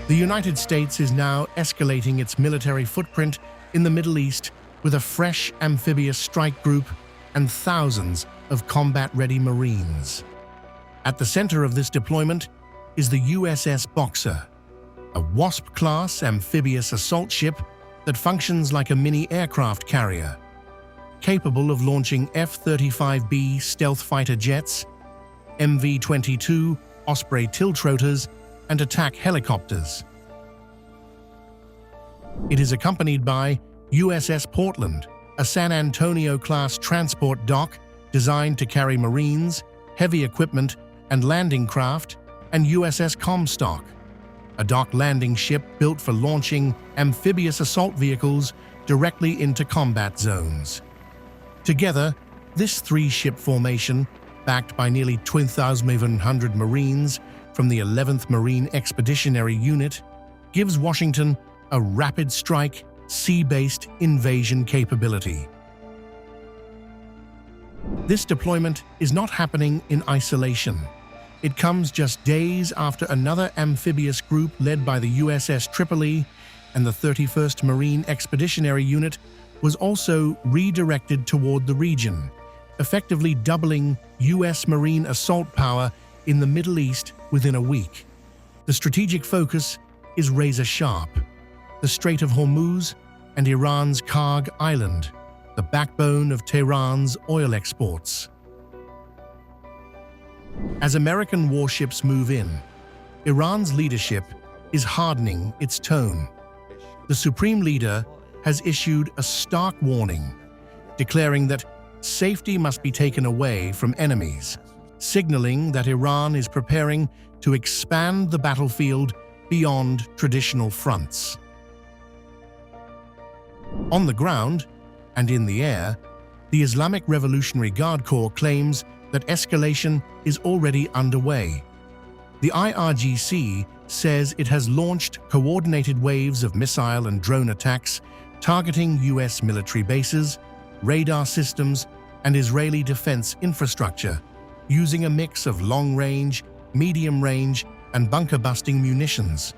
The United States is now escalating its military footprint in the Middle East with a fresh amphibious strike group and thousands of combat-ready Marines. At the center of this deployment is the USS Boxer, a Wasp-class amphibious assault ship that functions like a mini aircraft carrier, capable of launching F-35B stealth fighter jets, MV-22 Osprey tiltrotors, and attack helicopters. It is accompanied by USS Portland, a San Antonio-class transport dock designed to carry Marines, heavy equipment, and landing craft, and USS Comstock, a dock landing ship built for launching amphibious assault vehicles directly into combat zones. Together, this three-ship formation, backed by nearly 2,700 Marines from the 11th Marine Expeditionary Unit, gives Washington a rapid-strike, sea-based invasion capability. This deployment is not happening in isolation. It comes just days after another amphibious group led by the USS Tripoli and the 31st Marine Expeditionary Unit was also redirected toward the region, effectively doubling U.S. Marine assault power in the Middle East within a week. The strategic focus is razor-sharp: the Strait of Hormuz and Iran's Karg Island, the backbone of Tehran's oil exports. As American warships move in, Iran's leadership is hardening its tone. The Supreme Leader has issued a stark warning, declaring that safety must be taken away from enemies, signaling that Iran is preparing to expand the battlefield beyond traditional fronts. On the ground and in the air, the Islamic Revolutionary Guard Corps claims that escalation is already underway. The IRGC says it has launched coordinated waves of missile and drone attacks targeting U.S. military bases, radar systems, and Israeli defense infrastructure, using a mix of long-range, medium-range, and bunker-busting munitions.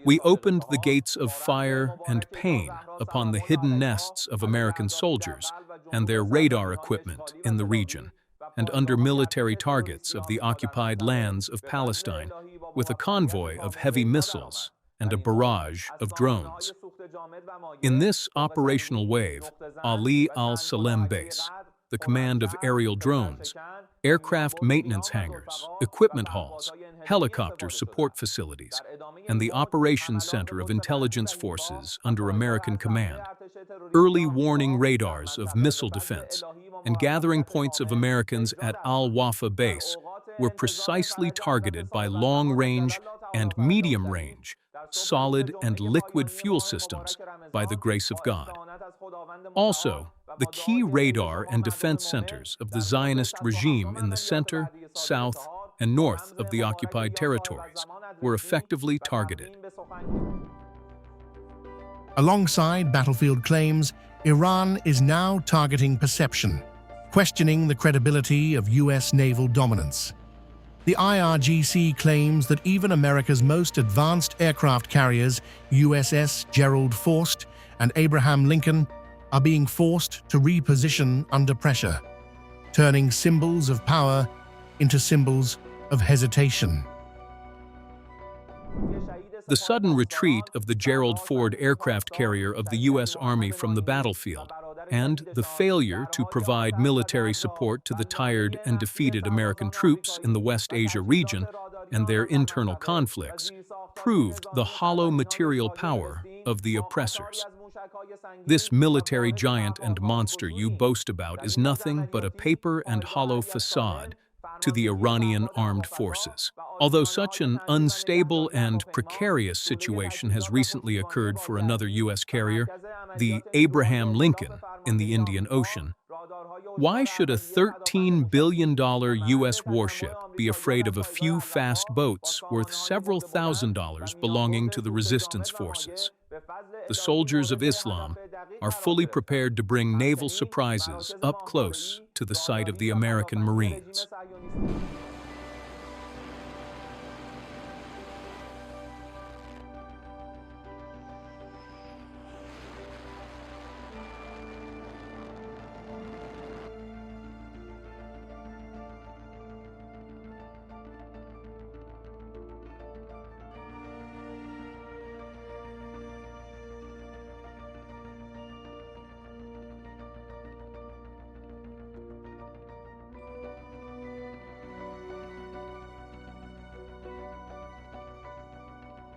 We opened the gates of fire and pain upon the hidden nests of American soldiers and their radar equipment in the region and under military targets of the occupied lands of Palestine, with a convoy of heavy missiles and a barrage of drones. In this operational wave, Ali al-Salem Base, the command of aerial drones, aircraft maintenance hangars, equipment halls, helicopter support facilities, and the operations center of intelligence forces under American command, early warning radars of missile defense, and gathering points of Americans at Al-Wafa Base were precisely targeted by long-range and medium-range, solid and liquid fuel systems by the grace of God. Also, the key radar and defense centers of the Zionist regime in the center, south, and north of the occupied territories were effectively targeted. Alongside battlefield claims, Iran is now targeting perception, questioning the credibility of U.S. naval dominance. The IRGC claims that even America's most advanced aircraft carriers, USS Gerald Ford and Abraham Lincoln, are being forced to reposition under pressure, turning symbols of power into symbols of hesitation. The sudden retreat of the Gerald Ford aircraft carrier of the U.S. Army from the battlefield and the failure to provide military support to the tired and defeated American troops in the West Asia region and their internal conflicts proved the hollow material power of the oppressors. This military giant and monster you boast about is nothing but a paper and hollow facade to the Iranian armed forces. Although such an unstable and precarious situation has recently occurred for another U.S. carrier, the Abraham Lincoln, in the Indian Ocean, why should a $13 billion U.S. warship be afraid of a few fast boats worth several $1,000s belonging to the resistance forces? The soldiers of Islam are fully prepared to bring naval surprises up close to the sight of the American Marines.